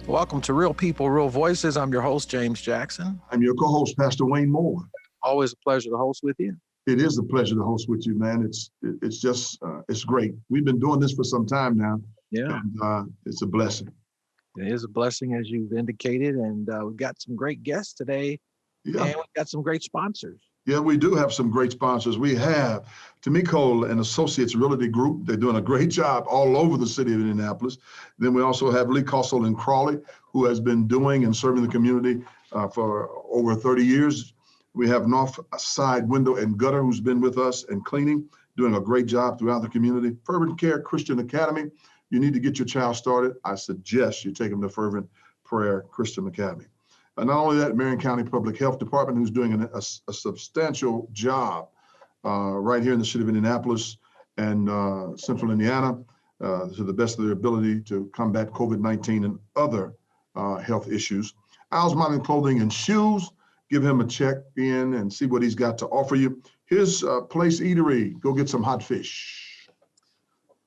Welcome to Real People, Real Voices. I'm your host, James Jackson. I'm your co-host, Pastor Wayne Moore. Always a pleasure to host with you. It is a pleasure to host with you, man. It's great. We've been doing this for some time now. Yeah. And it's a blessing. It is a blessing, as you've indicated. And we've got some great guests today. Yeah. And we've got some great sponsors. Yeah, we do have some great sponsors. We have Tamiko and Associates Realty Group. They're doing a great job all over the city of Indianapolis. Then we also have Lee Kossel and Crawley, who has been doing and serving the community for over 30 years. We have North Side Window and Gutter, who's been with us and cleaning, doing a great job throughout the community. Fervent Care Christian Academy. You need to get your child started. I suggest you take them to Fervent Prayer Christian Academy. And not only that, Marion County Public Health Department, who's doing a substantial job right here in the city of Indianapolis and central Indiana to the best of their ability to combat COVID-19 and other health issues. Al's Modern Clothing and Shoes, give him a check in and see what he's got to offer you. His Place Eatery, go get some hot fish.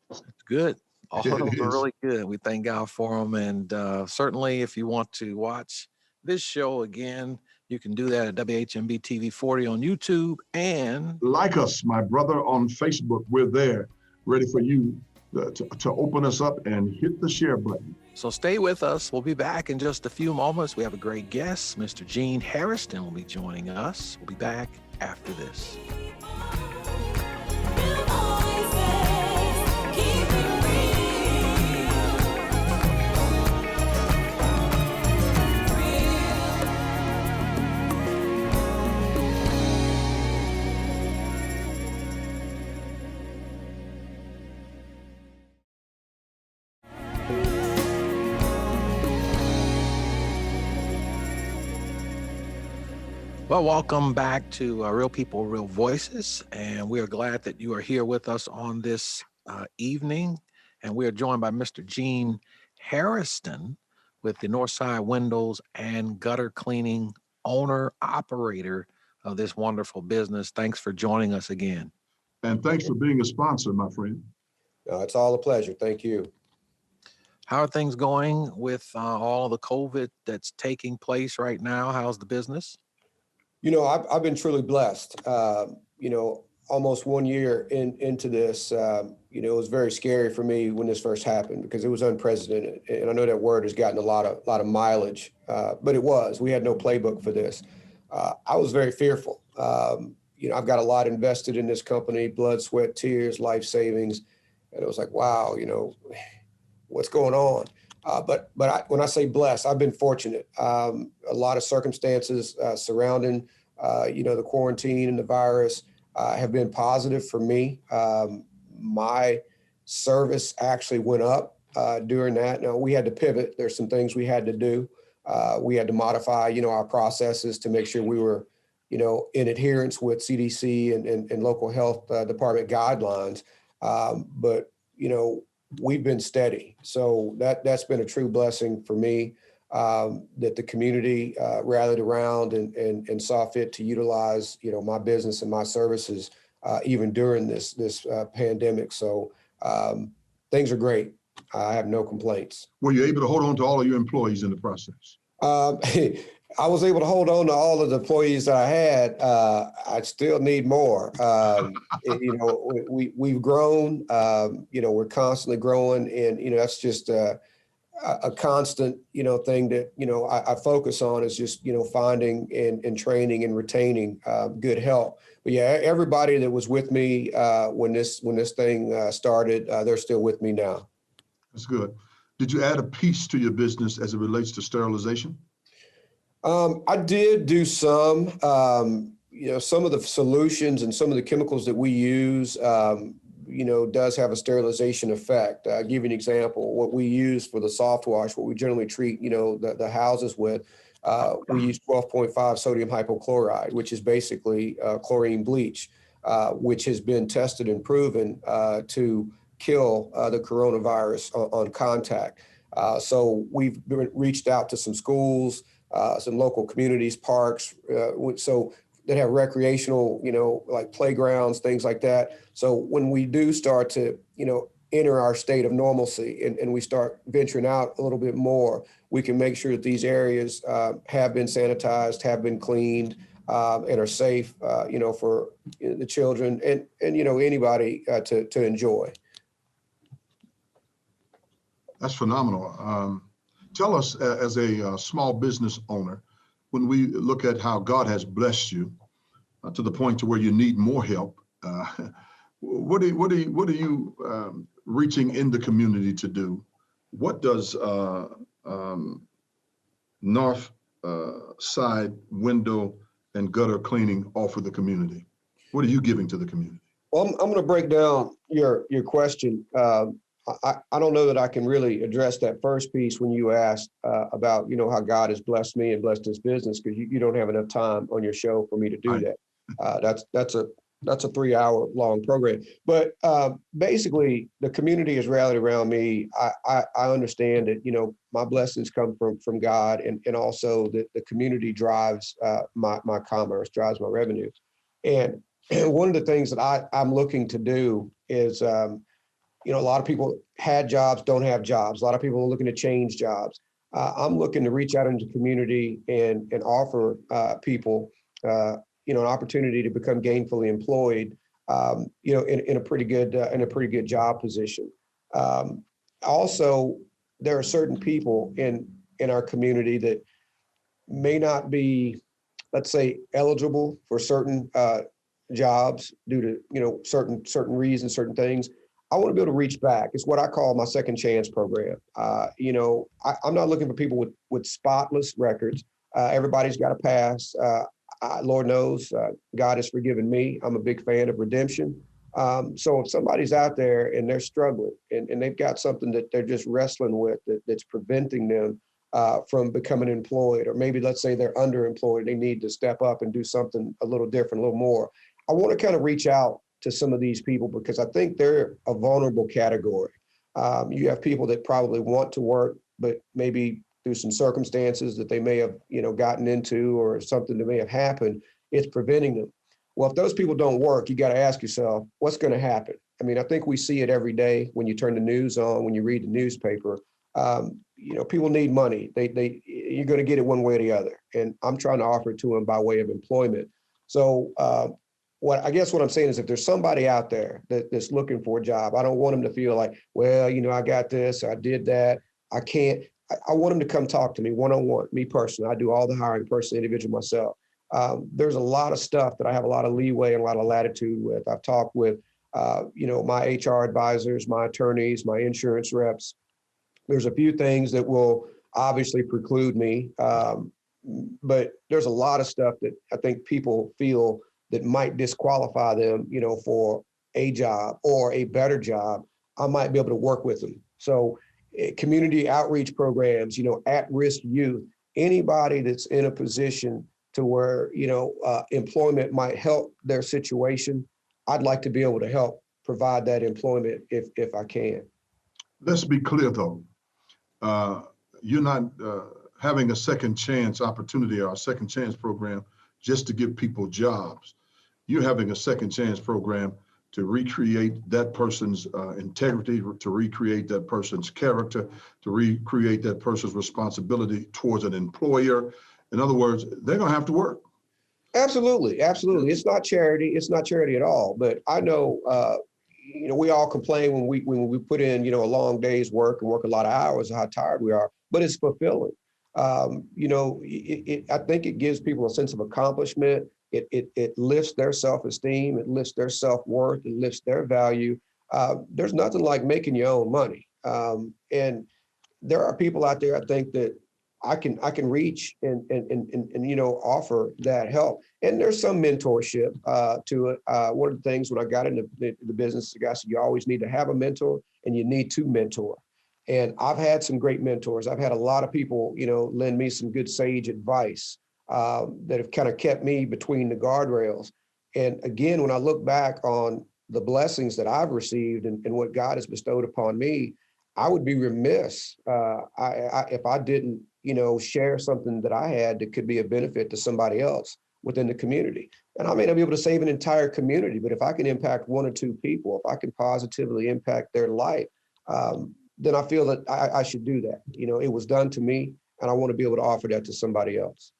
It's good. All of them are really good. We thank God for them. And certainly if you want to watch this show again, you can do that at WHMB TV 40 on YouTube and like us, my brother, on Facebook. We're there, ready for you to open us up and hit the share button. So stay with us. We'll be back in just a few moments. We have a great guest. Mr. Gene Hairston will be joining us. We'll be back after this. Well, welcome back to Real People, Real Voices, and we are glad that you are here with us on this evening. And we are joined by Mr. Gene Hairston with the Northside Windows and Gutter Cleaning, owner, operator of this wonderful business. Thanks for joining us again. And thanks for being a sponsor, my friend. It's all a pleasure. Thank you. How are things going with all the COVID that's taking place right now? How's the business? You know, I've been truly blessed. Almost 1 year into this, it was very scary for me when this first happened because it was unprecedented. And I know that word has gotten a lot of mileage, but it was. We had no playbook for this. I was very fearful. I've got a lot invested in this company, blood, sweat, tears, life savings. And it was like, wow, what's going on? But when I say blessed, I've been fortunate. A lot of circumstances surrounding, the quarantine and the virus have been positive for me. My service actually went up during that. Now, we had to pivot. There's some things we had to do. We had to modify, our processes to make sure we were, in adherence with CDC and local health department guidelines. But we've been steady. So that's been a true blessing for me, that the community rallied around and saw fit to utilize, my business and my services even during this pandemic. So things are great. I have no complaints. Were you able to hold on to all of your employees in the process? I was able to hold on to all of the employees that I had. I still need more. We've grown. We're constantly growing, and that's just a constant thing that I focus on is just finding and training and retaining good help. But yeah, everybody that was with me when this thing started, they're still with me now. That's good. Did you add a piece to your business as it relates to sterilization? I did do some. Some of the solutions and some of the chemicals that we use, does have a sterilization effect. I'll give you an example. What we use for the soft wash, what we generally treat, the houses with, we use 12.5 sodium hypochlorite, which is basically chlorine bleach, which has been tested and proven to kill the coronavirus on contact. So we've reached out to some schools, some local communities, parks, so that have recreational, like playgrounds, things like that. So when we do start to, enter our state of normalcy and we start venturing out a little bit more, we can make sure that these areas have been sanitized, have been cleaned, and are safe, for the children and anybody to enjoy. That's phenomenal. Tell us, as a small business owner, when we look at how God has blessed you to the point to where you need more help, what are you reaching in the community to do? What does North Side window and gutter cleaning offer the community? What are you giving to the community? Well, I'm going to break down your question. I don't know that I can really address that first piece when you asked about, how God has blessed me and blessed this business, because you don't have enough time on your show for me to do Right. that. That's a 3-hour long program. But basically, the community has rallied around me. I understand that, my blessings come from God, and also that the community drives my commerce, drives my revenue. And one of the things that I'm looking to do is, a lot of people had jobs, don't have jobs. A lot of people are looking to change jobs. I'm looking to reach out into the community and offer people, an opportunity to become gainfully employed, in a pretty good job position. Also, there are certain people in our community that may not be, let's say, eligible for certain jobs due to certain reasons, certain things. I want to be able to reach back. It's what I call my second chance program. I'm not looking for people with spotless records. Everybody's got a pass. Lord knows, God has forgiven me. I'm a big fan of redemption. So if somebody's out there and they're struggling and they've got something that they're just wrestling with that's preventing them from becoming employed, or maybe let's say they're underemployed, they need to step up and do something a little different, a little more. I want to kind of reach out to some of these people because I think they're a vulnerable category. You have people that probably want to work, but maybe through some circumstances that they may have, gotten into, or something that may have happened, it's preventing them. Well, if those people don't work, you got to ask yourself, what's going to happen? I mean, I think we see it every day when you turn the news on, when you read the newspaper. People need money. You're going to get it one way or the other. And I'm trying to offer it to them by way of employment. So what I'm saying is, if there's somebody out there that's looking for a job, I don't want them to feel like, well, I got this, I did that, I can't. I want them to come talk to me one-on-one, me personally. I do all the hiring personally, individual myself. There's a lot of stuff that I have a lot of leeway and a lot of latitude with. I've talked with, my HR advisors, my attorneys, my insurance reps. There's a few things that will obviously preclude me, but there's a lot of stuff that I think people feel that might disqualify them, for a job or a better job. I might be able to work with them. So community outreach programs, at-risk youth, anybody that's in a position to where, employment might help their situation, I'd like to be able to help provide that employment if I can. Let's be clear, though. You're not having a second chance opportunity or a second chance program just to give people jobs. You're having a second chance program to recreate that person's integrity, to recreate that person's character, to recreate that person's responsibility towards an employer. In other words, they're going to have to work. Absolutely. Absolutely. It's not charity. It's not charity at all. But I know, we all complain when we put in, a long day's work and work a lot of hours, how tired we are, but it's fulfilling. I think it gives people a sense of accomplishment. It lifts their self-esteem. It lifts their self-worth. It lifts their value. There's nothing like making your own money. And there are people out there, I think, that I can reach and offer that help. And there's some mentorship to it. One of the things when I got into the business, the guy said, you always need to have a mentor and you need to mentor. And I've had some great mentors. I've had a lot of people, lend me some good sage advice that have kind of kept me between the guardrails. And again, when I look back on the blessings that I've received and what God has bestowed upon me, I would be remiss if I didn't, share something that I had that could be a benefit to somebody else. within the community. And I may not be able to save an entire community, but if I can impact one or two people, if I can positively impact their life, then I feel that I should do that. It was done to me, and I want to be able to offer that to somebody else.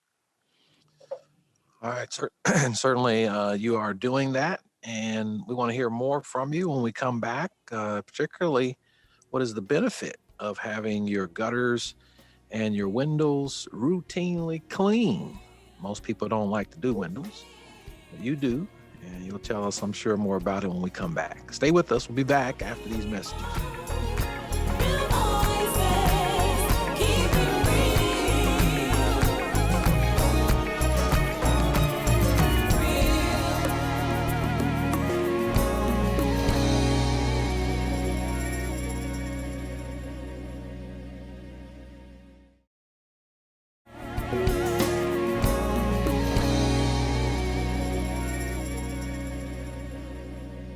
All right, sir. And certainly you are doing that. And we want to hear more from you when we come back, particularly what is the benefit of having your gutters and your windows routinely clean. Most people don't like to do windows, but you do. And you'll tell us, I'm sure, more about it when we come back. Stay with us. We'll be back after these messages.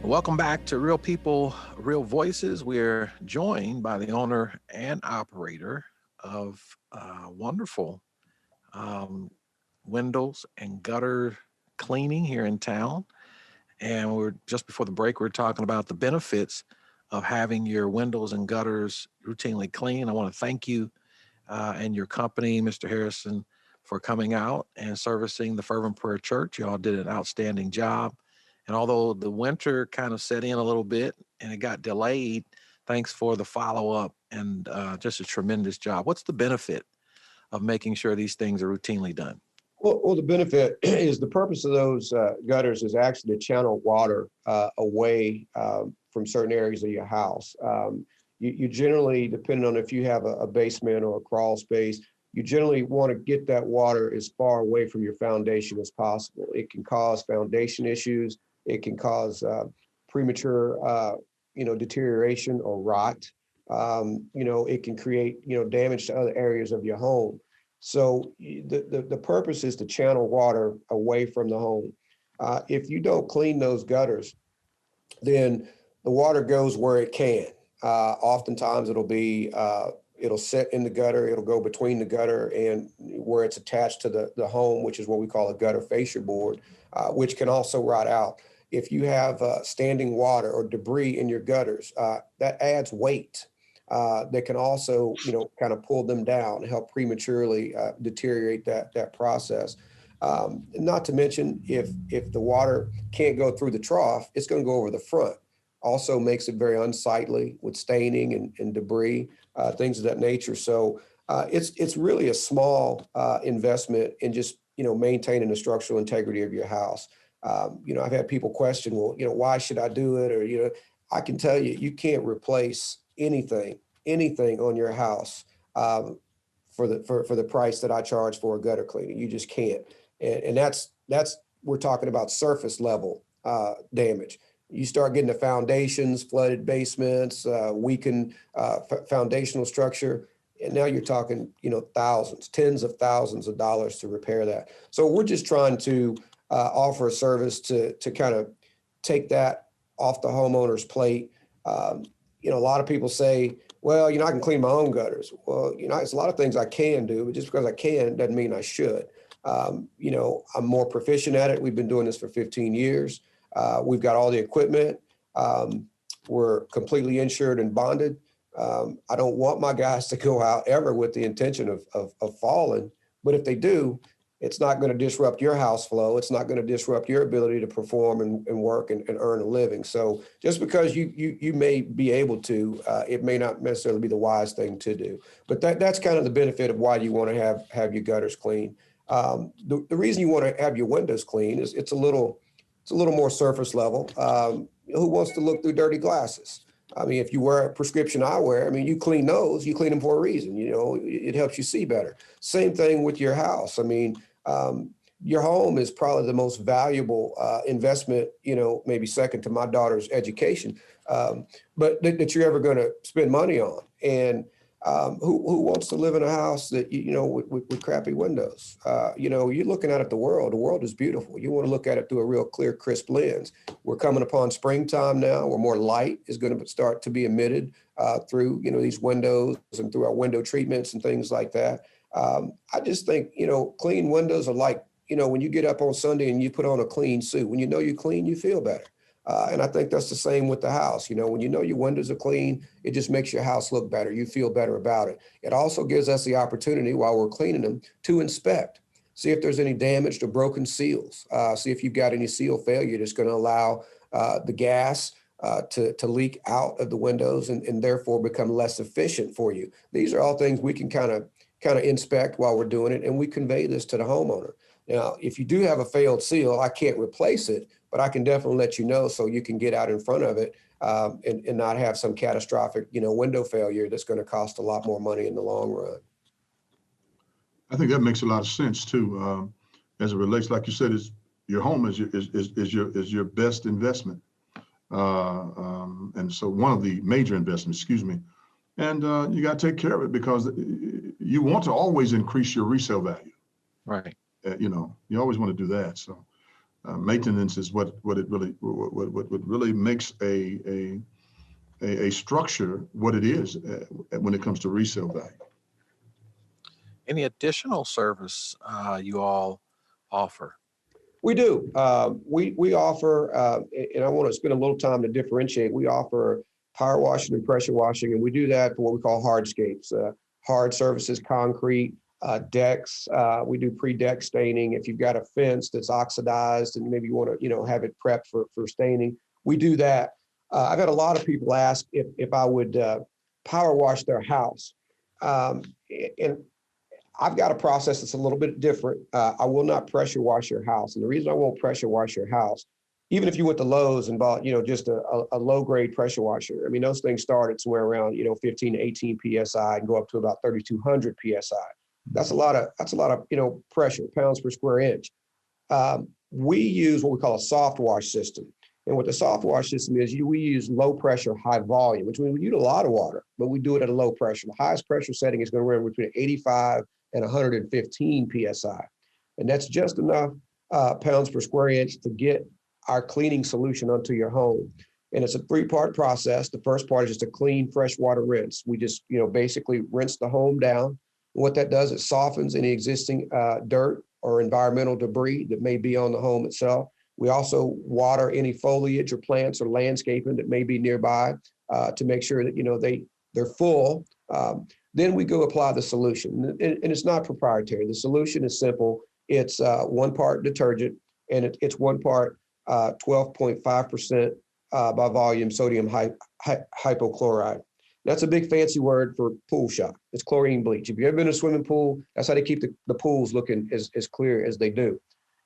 Welcome back to Real People, Real Voices. We're joined by the owner and operator of wonderful windows and gutter cleaning here in town. And we're just before the break, we're talking about the benefits of having your windows and gutters routinely clean. I want to thank you and your company, Mr. Harrison, for coming out and servicing the Fervent Prayer Church. You all did an outstanding job. And although the winter kind of set in a little bit and it got delayed, thanks for the follow-up and just a tremendous job. What's the benefit of making sure these things are routinely done? Well, the benefit is the purpose of those gutters is actually to channel water away from certain areas of your house. You generally, depending on if you have a basement or a crawl space, you generally want to get that water as far away from your foundation as possible. It can cause foundation issues. It can cause premature, deterioration or rot. It can create, damage to other areas of your home. So the purpose is to channel water away from the home. If you don't clean those gutters, then the water goes where it can. Oftentimes it'll sit in the gutter, it'll go between the gutter and where it's attached to the home, which is what we call a gutter fascia board, which can also rot out. If you have standing water or debris in your gutters, that adds weight. That can also, kind of pull them down and help prematurely deteriorate that process. Not to mention, if the water can't go through the trough, it's going to go over the front. Also makes it very unsightly with staining and debris, things of that nature. So it's really a small investment in just maintaining the structural integrity of your house. I've had people question, well, why should I do it? Or I can tell you, you can't replace anything on your house for the price that I charge for a gutter cleaning. You just can't. And that's we're talking about surface level damage. You start getting the foundations, flooded basements, weakened foundational structure, and now you're talking, thousands, tens of thousands of dollars to repair that. So we're just trying to offer a service to kind of take that off the homeowner's plate. A lot of people say, well, I can clean my own gutters. Well, it's a lot of things I can do, but just because I can doesn't mean I should. I'm more proficient at it. We've been doing this for 15 years. We've got all the equipment. We're completely insured and bonded. I don't want my guys to go out ever with the intention of falling, but if they do, it's not going to disrupt your house flow. It's not going to disrupt your ability to perform and work and earn a living. So just because you may be able to, it may not necessarily be the wise thing to do. But that's kind of the benefit of why you want to have your gutters clean. The reason you want to have your windows clean is it's a little more surface level. Who wants to look through dirty glasses? I mean, if you wear prescription eyewear, you clean those, you clean them for a reason. It helps you see better. Same thing with your house. Your home is probably the most valuable investment, maybe second to my daughter's education, but that you're ever going to spend money on. And who wants to live in a house that, with crappy windows? You're looking out at the world. The world is beautiful. You want to look at it through a real clear, crisp lens. We're coming upon springtime now, where more light is going to start to be emitted through, these windows and through our window treatments and things like that. I just think, clean windows are like when you get up on Sunday and you put on a clean suit, when you know you're clean, you feel better. And I think that's the same with the house. When you know your windows are clean, it just makes your house look better. You feel better about it. It also gives us the opportunity while we're cleaning them to inspect, see if there's any damaged or broken seals, see if you've got any seal failure that's going to allow the gas to leak out of the windows and therefore become less efficient for you. These are all things we can kind of inspect while we're doing it, and we convey this to the homeowner. Now, if you do have a failed seal, I can't replace it, but I can definitely let you know so you can get out in front of it and not have some catastrophic, window failure that's going to cost a lot more money in the long run. I think that makes a lot of sense too. As it relates, like you said, is your home is your best investment, and so one of the major investments. Excuse me, and you got to take care of it because you want to always increase your resale value. Right. You always want to do that. So maintenance is what really makes a structure what it is when it comes to resale value. Any additional service you all offer? We do. We offer, and I want to spend a little time to differentiate. We offer power washing and pressure washing, and we do that for what we call hardscapes, hard surfaces, concrete, decks. We do pre-deck staining. If you've got a fence that's oxidized and maybe you want to, have it prepped for staining, we do that. I've had a lot of people ask if I would power wash their house. And I've got a process that's a little bit different. I will not pressure wash your house. And the reason I won't pressure wash your house, even if you went to Lowe's and bought, just a low grade pressure washer, I mean, those things start at somewhere around, 15 to 18 PSI and go up to about 3,200 PSI. That's a lot of, pressure, pounds per square inch. We use what we call a soft wash system. And what the soft wash system is, we use low pressure, high volume, which means we use a lot of water, but we do it at a low pressure. The highest pressure setting is going to run between 85 and 115 PSI. And that's just enough pounds per square inch to get our cleaning solution onto your home. And it's a 3-part process. The first part is just a clean, fresh water rinse. We just, basically rinse the home down. What that does, it softens any existing dirt or environmental debris that may be on the home itself. We also water any foliage or plants or landscaping that may be nearby to make sure that, they're full. Then we go apply the solution, and it's not proprietary. The solution is simple. It's 1 part detergent, and it's 1 part 12.5% by volume sodium hypochlorite. That's a big fancy word for pool shop. It's chlorine bleach. If you've ever been in a swimming pool, that's how they keep the pools looking as clear as they do.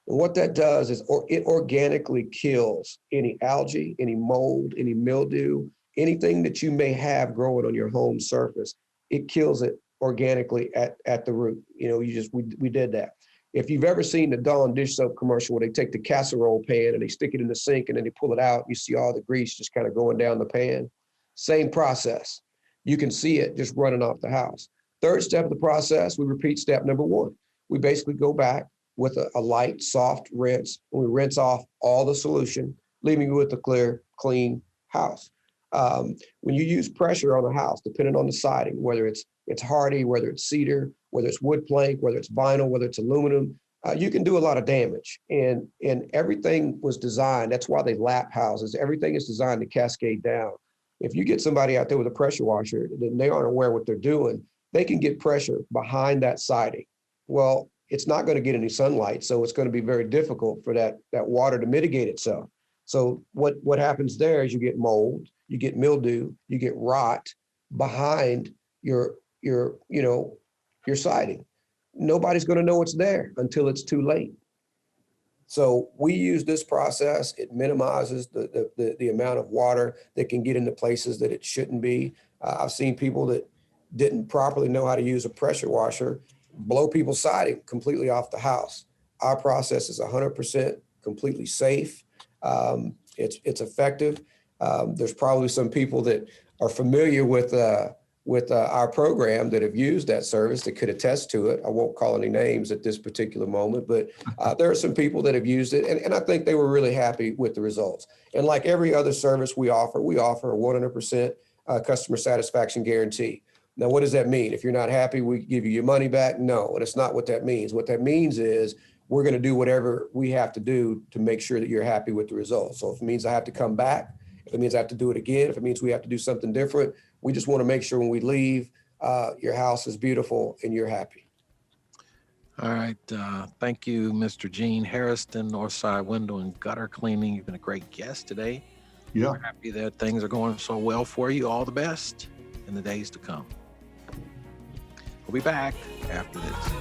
And what that does is it organically kills any algae, any mold, any mildew, anything that you may have growing on your home surface. It kills it organically at the root. We did that. If you've ever seen the Dawn dish soap commercial where they take the casserole pan and they stick it in the sink and then they pull it out, you see all the grease just kind of going down the pan. Same process. You can see it just running off the house. Third step of the process, we repeat step number 1. We basically go back with a light, soft rinse, and we rinse off all the solution, leaving you with a clear, clean house. When you use pressure on a house, depending on the siding, whether it's hardy, whether it's cedar, whether it's wood plank, whether it's vinyl, whether it's aluminum, you can do a lot of damage. And everything was designed, that's why they lap houses. Everything is designed to cascade down. If you get somebody out there with a pressure washer, then they aren't aware what they're doing. They can get pressure behind that siding. Well, it's not going to get any sunlight, so it's going to be very difficult for that water to mitigate itself. So what happens there is you get mold, you get mildew, you get rot behind your siding. Nobody's going to know it's there until it's too late. So we use this process. It minimizes the amount of water that can get into places that it shouldn't be. I've seen people that didn't properly know how to use a pressure washer blow people's siding completely off the house. Our process is 100% completely safe. It's effective. There's probably some people that are familiar with our program that have used that service that could attest to it. I won't call any names at this particular moment, but there are some people that have used it, and I think they were really happy with the results. And like every other service we offer a 100% customer satisfaction guarantee. Now, what does that mean? If you're not happy, we give you your money back? No, and it's not what that means. What that means is we're going to do whatever we have to do to make sure that you're happy with the results. So if it means I have to come back, if it means I have to do it again, if it means we have to do something different, we just want to make sure when we leave, your house is beautiful and you're happy. All right. Thank you, Mr. Gene Harrison, Northside Window and Gutter Cleaning. You've been a great guest today. Yeah. We're happy that things are going so well for you. All the best in the days to come. We'll be back after this.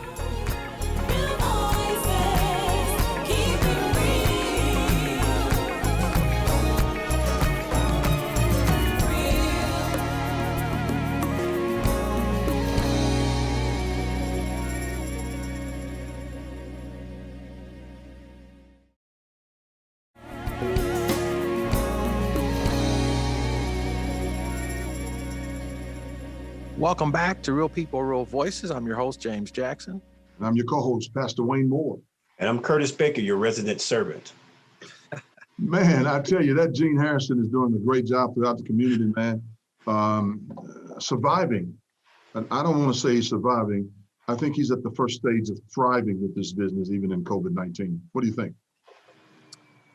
Welcome back to Real People, Real Voices. I'm your host, James Jackson. And I'm your co-host, Pastor Wayne Moore. And I'm Curtis Baker, your resident servant. Man, I tell you, that Gene Harrison is doing a great job throughout the community, man. Surviving. And I don't want to say he's surviving. I think he's at the first stage of thriving with this business, even in COVID-19. What do you think?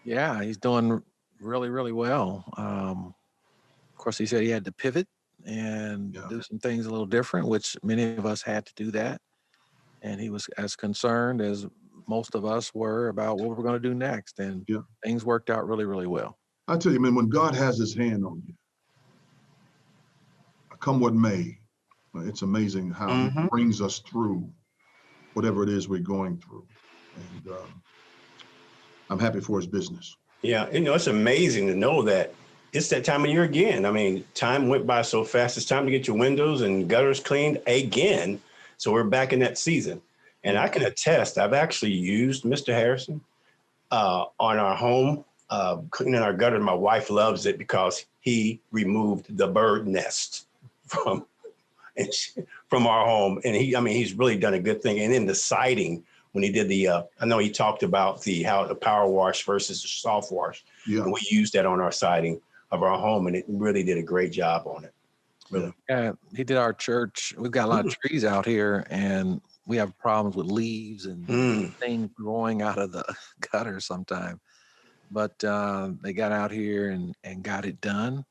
Yeah, he's doing really, really well. Of course, he said he had to pivot and do some things a little different, which many of us had to do that. And he was as concerned as most of us were about what we're going to do next. And things worked out really, really well. I tell you, man, when God has his hand on you, come what may, it's amazing how he brings us through whatever it is we're going through. And I'm happy for his business. Yeah, it's amazing to know that it's that time of year again. I mean, time went by so fast. It's time to get your windows and gutters cleaned again. So we're back in that season. And I can attest, I've actually used Mr. Harrison on our home, cleaning our gutter. My wife loves it because he removed the bird nest from our home. And he's really done a good thing. And then the siding, when he did I know he talked about how the power wash versus the soft wash. Yeah. And we used that on our siding of our home, and it really did a great job on it. Really. Yeah, he did our church. We've got a lot of trees out here, and we have problems with leaves and things growing out of the gutter sometimes. But they got out here and got it done.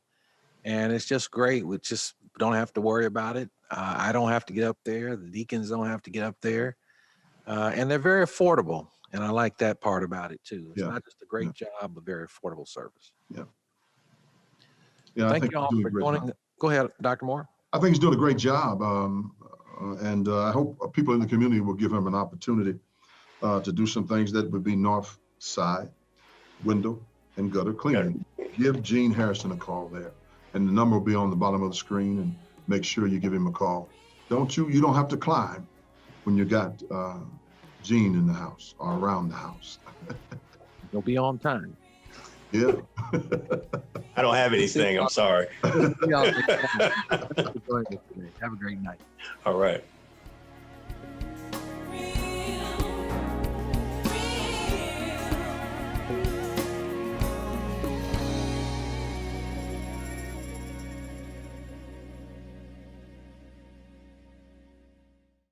And it's just great. We just don't have to worry about it. I don't have to get up there. The deacons don't have to get up there. And they're very affordable. And I like that part about it, too. It's not just a great job, but very affordable service. Yeah. Thank you all for joining. Go ahead, Dr. Moore. I think he's doing a great job. And I hope people in the community will give him an opportunity to do some things that would be north side, window, and gutter cleaning. Give Gene Harrison a call there. And the number will be on the bottom of the screen, and make sure you give him a call. You don't have to climb when you got Gene in the house or around the house. You'll be on time. Yeah. I don't have anything. I'm sorry. Have a great night. All right.